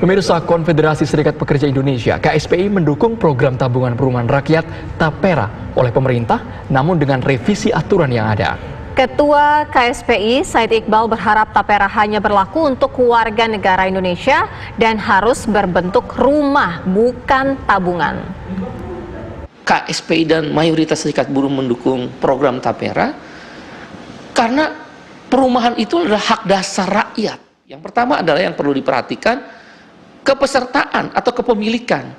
Pemirsa, Konfederasi Serikat Pekerja Indonesia (KSPI) mendukung program tabungan perumahan rakyat (TAPERA) oleh pemerintah, namun dengan revisi aturan yang ada. Ketua KSPI Said Iqbal berharap TAPERA hanya berlaku untuk warga negara Indonesia dan harus berbentuk rumah, bukan tabungan. KSPI dan mayoritas serikat buruh mendukung program TAPERA karena perumahan itu adalah hak dasar rakyat. Yang pertama adalah yang perlu diperhatikan, kepesertaan atau kepemilikan.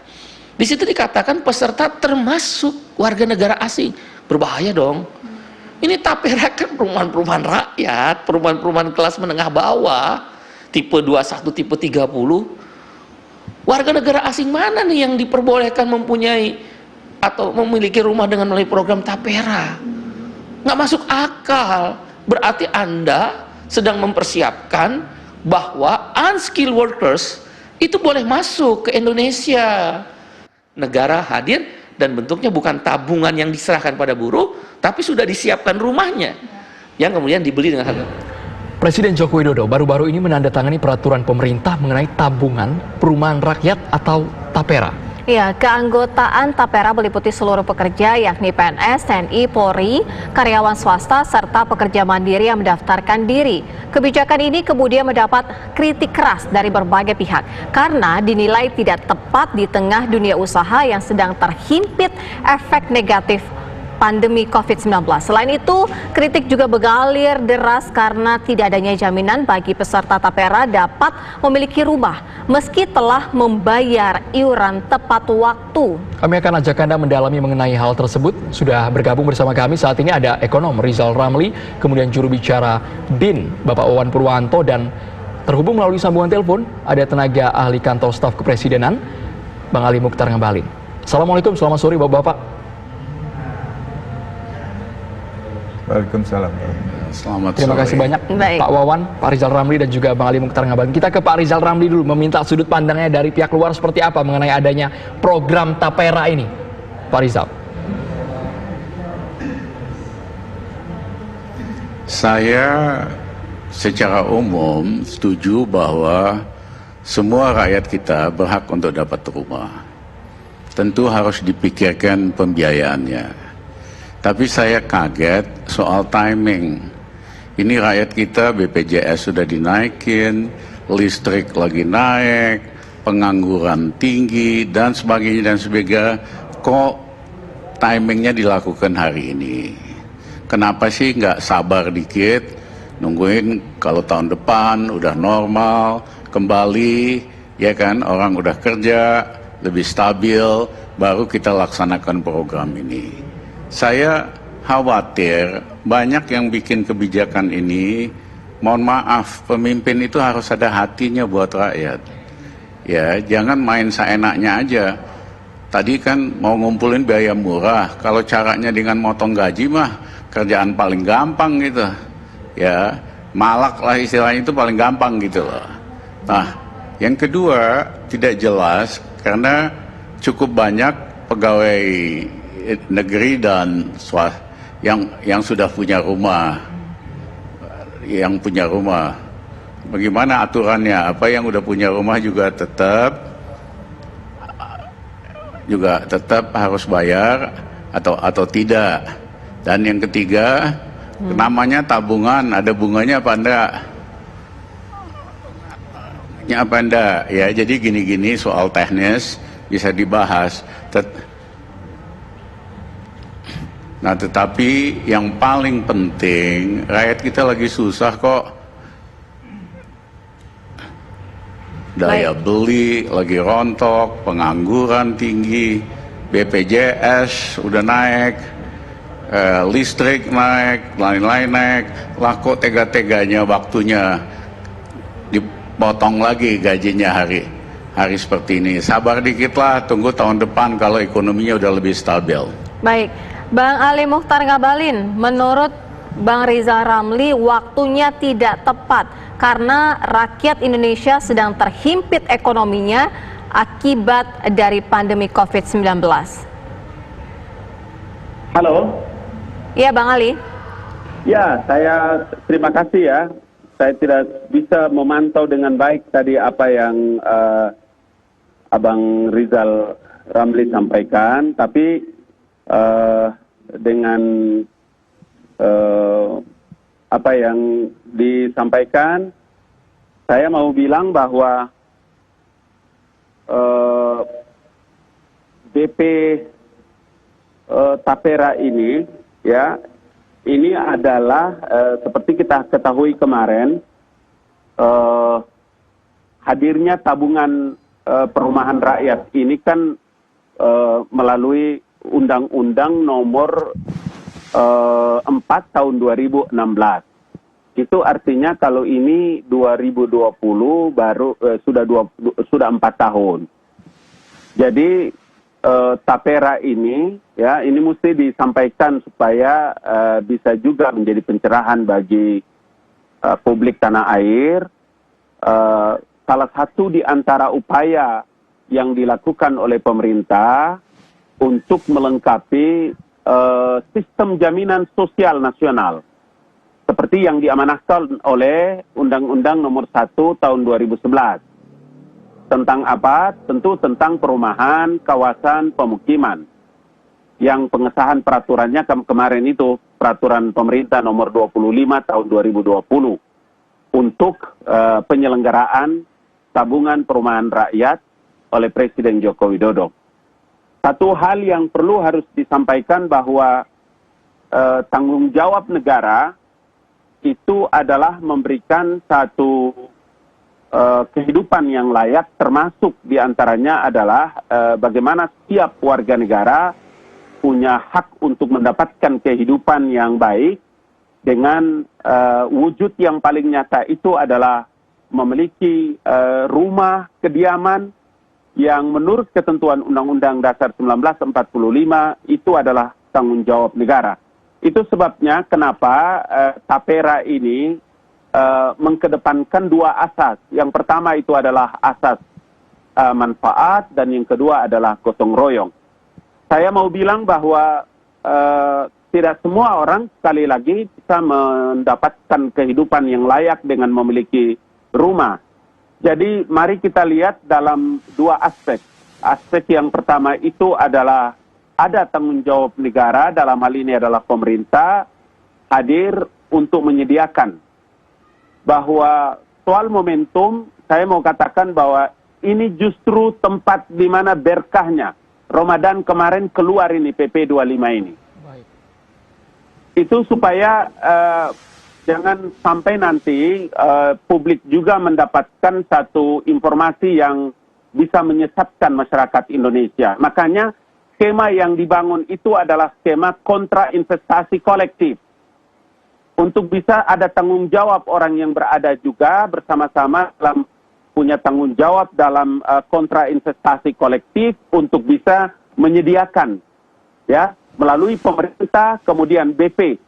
Di situ dikatakan peserta termasuk warga negara asing. Berbahaya dong. Ini TAPERA kan perumahan-perumahan rakyat, perumahan-perumahan kelas menengah bawah, tipe 21, tipe 30. Warga negara asing mana nih yang diperbolehkan mempunyai atau memiliki rumah dengan melalui program TAPERA? Nggak masuk akal. Berarti Anda sedang mempersiapkan bahwa unskilled workers itu boleh masuk ke Indonesia. Negara hadir dan bentuknya bukan tabungan yang diserahkan pada buruh, tapi sudah disiapkan rumahnya yang kemudian dibeli dengan harga. Presiden Joko Widodo baru-baru ini menandatangani peraturan pemerintah mengenai tabungan perumahan rakyat atau TAPERA. Ya, keanggotaan TAPERA meliputi seluruh pekerja yakni PNS, TNI, Polri, karyawan swasta, serta pekerja mandiri yang mendaftarkan diri. Kebijakan ini kemudian mendapat kritik keras dari berbagai pihak karena dinilai tidak tepat di tengah dunia usaha yang sedang terhimpit efek negatif pandemi COVID-19. Selain itu, kritik juga bergalir deras karena tidak adanya jaminan bagi peserta TAPERA dapat memiliki rumah meski telah membayar iuran tepat waktu. Kami akan ajak Anda mendalami mengenai hal tersebut. Sudah bergabung bersama kami saat ini ada ekonom Rizal Ramli, kemudian juru bicara BIN Bapak Wawan Purwanto, dan terhubung melalui sambungan telepon ada tenaga ahli kantor staf kepresidenan Bang Ali Mukhtar Ngabalin. Assalamualaikum, selamat sore Bapak-bapak. Waalaikumsalam. Selamat Terima kasih banyak Pak Wawan, Pak Rizal Ramli, dan juga Bang Ali Mukhtar Ngabalin. Kita ke Pak Rizal Ramli dulu, meminta sudut pandangnya dari pihak luar seperti apa mengenai adanya program TAPERA ini, Pak Rizal. Saya secara umum setuju bahwa semua rakyat kita berhak untuk dapat rumah. Tentu harus dipikirkan pembiayaannya. Tapi saya kaget soal timing. Ini rakyat kita BPJS sudah dinaikin, listrik lagi naik, pengangguran tinggi, dan sebagainya dan sebagainya. Kok timingnya dilakukan hari ini? Kenapa sih nggak sabar dikit, nungguin kalau tahun depan udah normal, kembali, ya kan, orang udah kerja, lebih stabil, baru kita laksanakan program ini. Saya khawatir banyak yang bikin kebijakan ini, mohon maaf, pemimpin itu harus ada hatinya buat rakyat. Ya, jangan main seenaknya aja. Tadi kan mau ngumpulin biaya murah, kalau caranya dengan motong gaji mah kerjaan paling gampang gitu. Ya, malak lah istilahnya, itu paling gampang gitu loh. Nah, yang kedua tidak jelas karena cukup banyak pegawai negeri dan yang sudah punya rumah, bagaimana aturannya? Apa yang udah punya rumah juga tetap harus bayar atau tidak? Dan yang ketiga, namanya tabungan, ada bunganya apa enggak? Apa enggak? Ya, jadi gini-gini soal teknis bisa dibahas. Nah, tetapi yang paling penting, rakyat kita lagi susah kok. Daya beli lagi rontok, pengangguran tinggi, BPJS udah naik, listrik naik, lain-lain naik. Lah kok tega-teganya waktunya dipotong lagi gajinya hari seperti ini. Sabar dikit lah, tunggu tahun depan kalau ekonominya udah lebih stabil. Baik. Bang Ali Mukhtar Ngabalin, menurut Bang Rizal Ramli waktunya tidak tepat karena rakyat Indonesia sedang terhimpit ekonominya akibat dari pandemi COVID-19. Halo. Iya Bang Ali. Ya, saya terima kasih ya. saya tidak bisa memantau dengan baik tadi apa yang Abang Rizal Ramli sampaikan, tapi dengan apa yang disampaikan, saya mau bilang bahwa BP Tapera ini, ya, ini adalah seperti kita ketahui kemarin, hadirnya tabungan perumahan rakyat ini kan melalui Undang-Undang Nomor 4 tahun 2016. Itu artinya kalau ini 2020 baru sudah 4 tahun. Jadi Tapera ini, ya, ini mesti disampaikan supaya bisa juga menjadi pencerahan bagi publik tanah air. Salah satu di antara upaya yang dilakukan oleh pemerintah untuk melengkapi sistem jaminan sosial nasional seperti yang diamanahkan oleh Undang-Undang Nomor 1 tahun 2011. Tentang apa? Tentu tentang perumahan kawasan pemukiman. Yang pengesahan peraturannya kemarin itu, Peraturan Pemerintah Nomor 25 tahun 2020 untuk penyelenggaraan tabungan perumahan rakyat oleh Presiden Joko Widodo. Satu hal yang perlu harus disampaikan bahwa tanggung jawab negara itu adalah memberikan satu kehidupan yang layak, termasuk diantaranya adalah bagaimana setiap warga negara punya hak untuk mendapatkan kehidupan yang baik dengan wujud yang paling nyata itu adalah memiliki rumah kediaman yang menurut ketentuan Undang-Undang Dasar 1945 itu adalah tanggung jawab negara. Itu sebabnya kenapa Tapera ini mengkedepankan dua asas. Yang pertama itu adalah asas manfaat dan yang kedua adalah gotong royong. Saya mau bilang bahwa tidak semua orang sekali lagi bisa mendapatkan kehidupan yang layak dengan memiliki rumah. Jadi mari kita lihat dalam dua aspek. Aspek yang pertama itu adalah ada tanggung jawab negara, dalam hal ini adalah pemerintah hadir untuk menyediakan. Bahwa soal momentum, saya mau katakan bahwa ini justru tempat di mana berkahnya. Ramadan kemarin keluar ini PP 25 ini. Baik. Itu supaya jangan sampai nanti publik juga mendapatkan satu informasi yang bisa menyesatkan masyarakat Indonesia. Makanya skema yang dibangun itu adalah skema kontra investasi kolektif. Untuk bisa ada tanggung jawab orang yang berada juga bersama-sama dalam punya tanggung jawab dalam kontra investasi kolektif untuk bisa menyediakan, ya, melalui pemerintah, kemudian BP.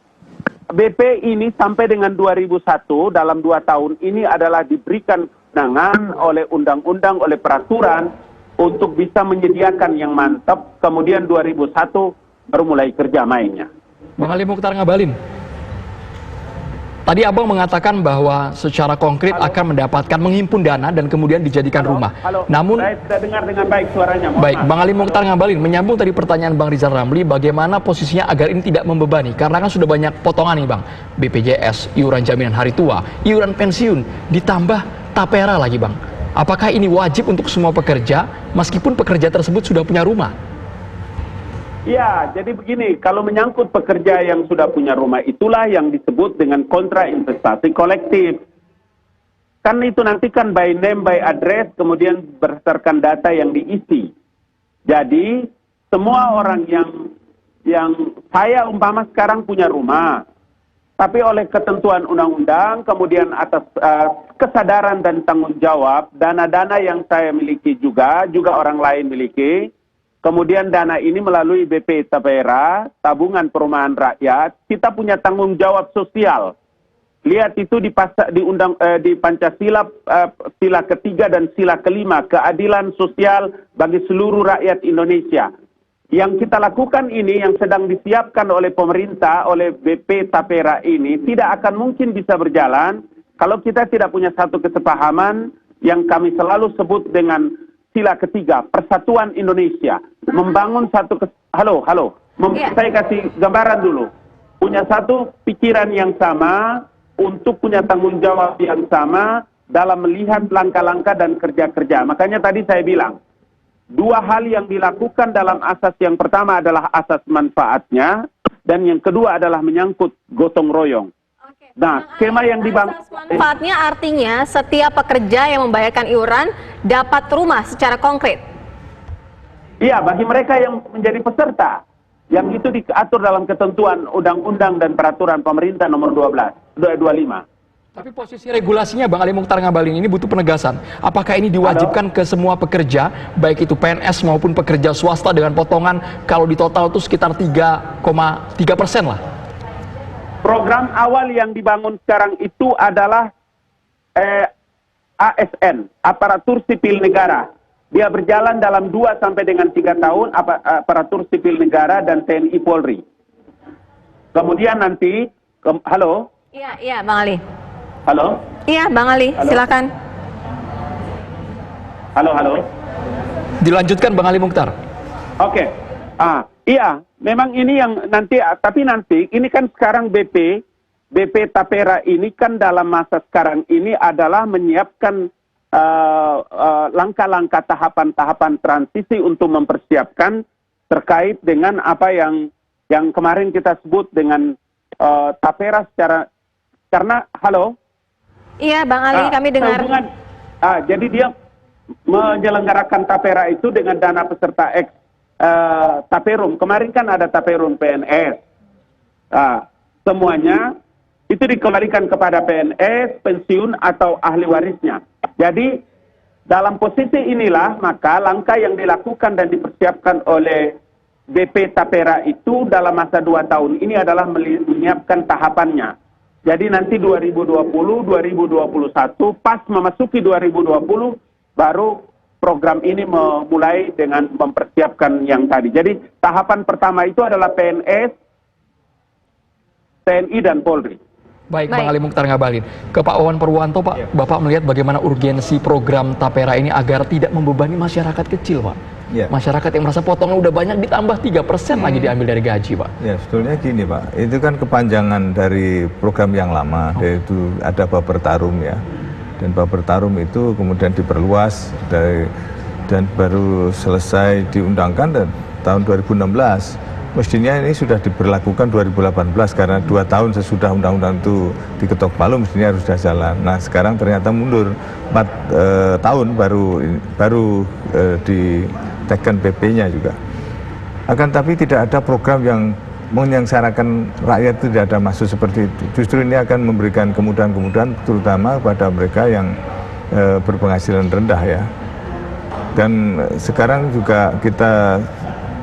BP ini sampai dengan 2001 dalam 2 tahun ini adalah diberikan kewenangan oleh undang-undang, oleh peraturan untuk bisa menyediakan yang mantap. Kemudian 2001 baru mulai kerja mainnya. Bang Ali Mukhtar Ngabalin, tadi Abang mengatakan bahwa secara konkret akan mendapatkan menghimpun dana dan kemudian dijadikan rumah. Namun, saya tidak dengar dengan baik suaranya. Baik, Bang Ali Mukhtar Ngabalin, menyambung tadi pertanyaan Bang Rizal Ramli, bagaimana posisinya agar ini tidak membebani? Karena kan sudah banyak potongan nih Bang, BPJS, iuran jaminan hari tua, iuran pensiun, ditambah Tapera lagi Bang. Apakah ini wajib untuk semua pekerja, meskipun pekerja tersebut sudah punya rumah? Ya, jadi begini, kalau menyangkut pekerja yang sudah punya rumah, itulah yang disebut dengan kontra investasi kolektif. Kan itu nanti kan by name, by address, kemudian berdasarkan data yang diisi. Jadi, semua orang yang saya umpama sekarang punya rumah, tapi oleh ketentuan undang-undang, kemudian atas kesadaran dan tanggung jawab, dana-dana yang saya miliki juga orang lain miliki, kemudian dana ini melalui BP Tapera, tabungan perumahan rakyat, kita punya tanggung jawab sosial. Lihat itu di Pancasila sila ketiga dan sila kelima, keadilan sosial bagi seluruh rakyat Indonesia. Yang kita lakukan ini, yang sedang disiapkan oleh pemerintah, oleh BP Tapera ini, tidak akan mungkin bisa berjalan kalau kita tidak punya satu kesepahaman yang kami selalu sebut dengan sila ketiga, persatuan Indonesia, membangun satu saya kasih gambaran dulu, punya satu pikiran yang sama, untuk punya tanggung jawab yang sama dalam melihat langkah-langkah dan kerja-kerja. Makanya tadi saya bilang, dua hal yang dilakukan dalam asas yang pertama adalah asas manfaatnya, dan yang kedua adalah menyangkut gotong royong. Nah, skema yang dibangun... Manfaatnya artinya setiap pekerja yang membayarkan iuran dapat rumah secara konkret? Iya, bagi mereka yang menjadi peserta. Yang itu diatur dalam ketentuan undang-undang dan peraturan pemerintah nomor 25. Tapi posisi regulasinya Bang Ali Mukhtar Ngabalin ini butuh penegasan. Apakah ini diwajibkan ke semua pekerja, baik itu PNS maupun pekerja swasta dengan potongan kalau di total itu sekitar 3,3% lah? Program awal yang dibangun sekarang itu adalah ASN, Aparatur Sipil Negara. Dia berjalan dalam 2 sampai dengan 3 tahun, Aparatur Sipil Negara dan TNI Polri. Kemudian nanti, halo? Iya, Bang Ali. Halo? Iya, Bang Ali, halo? Silakan. Halo? Dilanjutkan Bang Ali Mukhtar. Oke. Iya, memang ini yang nanti, tapi nanti, ini kan sekarang BP Tapera ini kan dalam masa sekarang ini adalah menyiapkan langkah-langkah tahapan-tahapan transisi untuk mempersiapkan terkait dengan apa yang kemarin kita sebut dengan Tapera secara, karena halo? Iya, Bang Ali, kami dengar. Jadi dia menyelenggarakan Tapera itu dengan dana peserta X Taperum. Kemarin kan ada Taperum PNS. Semuanya itu dikembalikan kepada PNS, pensiun atau ahli warisnya. Jadi dalam posisi inilah maka langkah yang dilakukan dan dipersiapkan oleh BP Tapera itu dalam masa 2 tahun ini adalah menyiapkan tahapannya. Jadi nanti 2020, 2021 pas memasuki 2020 baru program ini memulai dengan mempersiapkan yang tadi. Jadi tahapan pertama itu adalah PNS, TNI dan Polri. Baik, Bang Ali Mukhtar Ngabalin. Ke Pak Wawan Purwanto, Pak, Bapak melihat bagaimana urgensi program Tapera ini agar tidak membebani masyarakat kecil, Pak. Ya. Masyarakat yang merasa potongan udah banyak ditambah 3% lagi diambil dari gaji, Pak. Ya, sebetulnya gini, Pak. Itu kan kepanjangan dari program yang lama, yaitu ada Bapertarum ya. Dan Bapertarum itu kemudian diperluas dan baru selesai diundangkan dan tahun 2016. Mestinya ini sudah diberlakukan 2018 karena 2 tahun sesudah undang-undang itu diketok palu mestinya harus sudah jalan. Nah sekarang ternyata mundur 4 tahun baru ditekan PP-nya juga. Akan tapi tidak ada program yang menyengsarakan rakyat, itu tidak ada maksud seperti itu. Justru ini akan memberikan kemudahan-kemudahan terutama pada mereka yang berpenghasilan rendah ya. Dan sekarang juga kita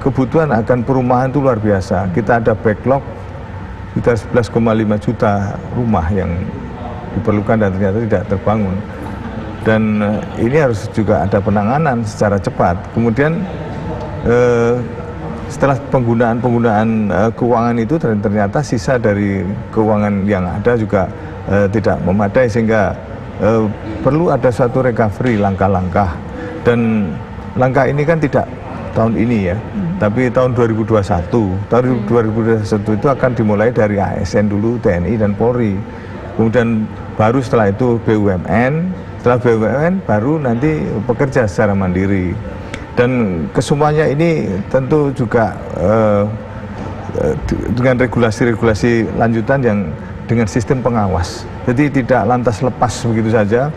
kebutuhan akan perumahan itu luar biasa. Kita ada backlog sekitar 11,5 juta rumah yang diperlukan dan ternyata tidak terbangun. Dan ini harus juga ada penanganan secara cepat. Kemudian setelah penggunaan keuangan itu ternyata sisa dari keuangan yang ada juga tidak memadai sehingga perlu ada suatu recovery langkah-langkah. Dan langkah ini kan tidak tahun ini ya, tapi tahun 2021. Tahun 2021 itu akan dimulai dari ASN dulu, TNI dan Polri. Kemudian baru setelah itu BUMN, setelah BUMN baru nanti pekerja secara mandiri. Dan kesemuanya ini tentu juga dengan regulasi-regulasi lanjutan yang dengan sistem pengawas. Jadi tidak lantas lepas begitu saja.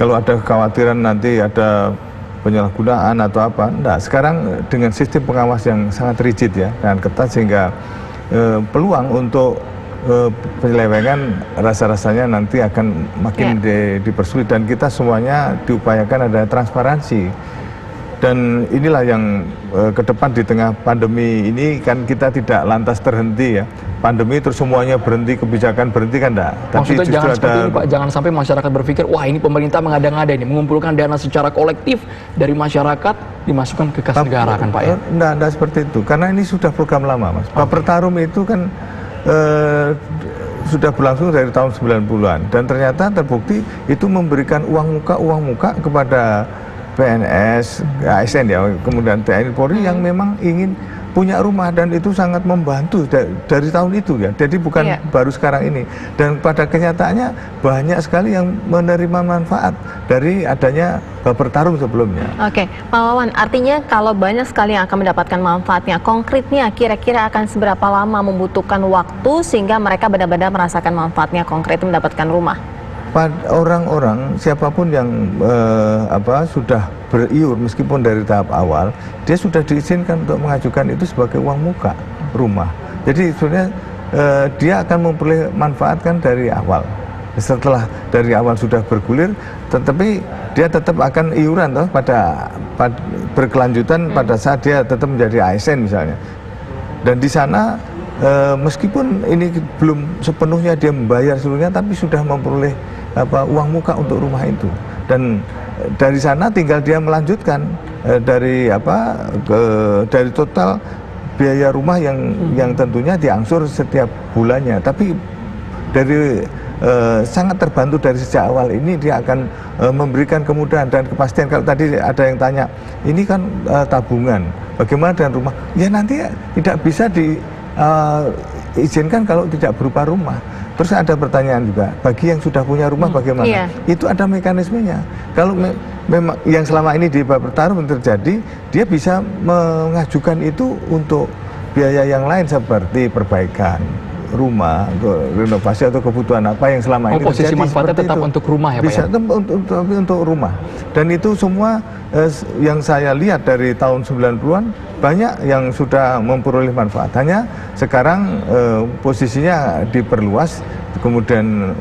Kalau ada kekhawatiran nanti ada penyalahgunaan atau apa, enggak. Sekarang dengan sistem pengawas yang sangat rigid ya, dengan ketat sehingga peluang untuk penyelewengan rasa-rasanya nanti akan makin dipersulit dan kita semuanya diupayakan ada transparansi. Dan inilah yang ke depan di tengah pandemi ini kan kita tidak lantas terhenti ya. Pandemi terus semuanya berhenti, kebijakan berhenti kan enggak. Maksudnya jangan seperti ini Pak, jangan sampai masyarakat berpikir, wah ini pemerintah mengada-ngada ini, mengumpulkan dana secara kolektif dari masyarakat dimasukkan ke kas negara kan Pak ya? Enggak seperti itu, karena ini sudah program lama Mas. Bapertarum itu kan sudah berlangsung dari tahun 90-an dan ternyata terbukti itu memberikan uang muka kepada PNS, ASN ya, kemudian TNI Polri yang memang ingin punya rumah, dan itu sangat membantu dari tahun itu ya. Jadi bukan baru sekarang ini. Dan pada kenyataannya banyak sekali yang menerima manfaat dari adanya Bapertarum sebelumnya. Oke, Pak Wawan, artinya kalau banyak sekali yang akan mendapatkan manfaatnya, konkretnya kira-kira akan seberapa lama membutuhkan waktu sehingga mereka benar-benar merasakan manfaatnya konkret mendapatkan rumah? Orang-orang siapapun yang sudah beriur meskipun dari tahap awal, dia sudah diizinkan untuk mengajukan itu sebagai uang muka rumah. Jadi sebenarnya dia akan memperoleh manfaat kan dari awal. Setelah dari awal sudah bergulir, tetapi dia tetap akan iuran toh pada berkelanjutan pada saat dia tetap menjadi ASN misalnya. Dan di sana meskipun ini belum sepenuhnya dia membayar seluruhnya, tapi sudah memperoleh uang muka untuk rumah itu, dan dari sana tinggal dia melanjutkan dari total biaya rumah yang tentunya diangsur setiap bulannya, tapi dari sangat terbantu dari sejak awal ini dia akan memberikan kemudahan dan kepastian. Kalau tadi ada yang tanya, ini kan tabungan, bagaimana dengan rumah? Ya nanti tidak bisa diizinkan kalau tidak berupa rumah. Terus ada pertanyaan juga, bagi yang sudah punya rumah bagaimana? Itu ada mekanismenya. Kalau memang yang selama ini di Bapertarum terjadi, dia bisa mengajukan itu untuk biaya yang lain seperti perbaikan rumah, renovasi atau kebutuhan apa yang selama ini posisi terjadi. Manfaatnya tetap untuk rumah ya Pak? Bisa untuk rumah. Dan itu semua yang saya lihat dari tahun 90-an banyak yang sudah memperoleh manfaat. Hanya sekarang posisinya diperluas, kemudian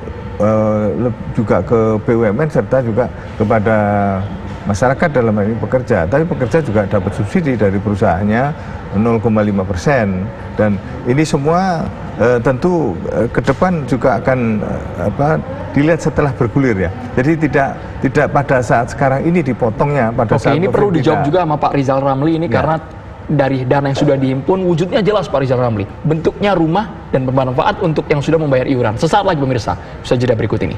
juga ke BUMN serta juga kepada masyarakat dalam hal ini pekerja. Tapi pekerja juga dapat subsidi dari perusahaannya 0,5%, dan ini semua tentu ke depan juga akan dilihat setelah bergulir ya. Jadi tidak pada saat sekarang ini dipotongnya pada saat ini perlu dijawab juga sama Pak Rizal Ramli ini karena dari dana yang sudah dihimpun wujudnya jelas Pak Rizal Ramli. Bentuknya rumah dan bermanfaat untuk yang sudah membayar iuran. Sesaat lagi pemirsa, usaha jeda berikut ini.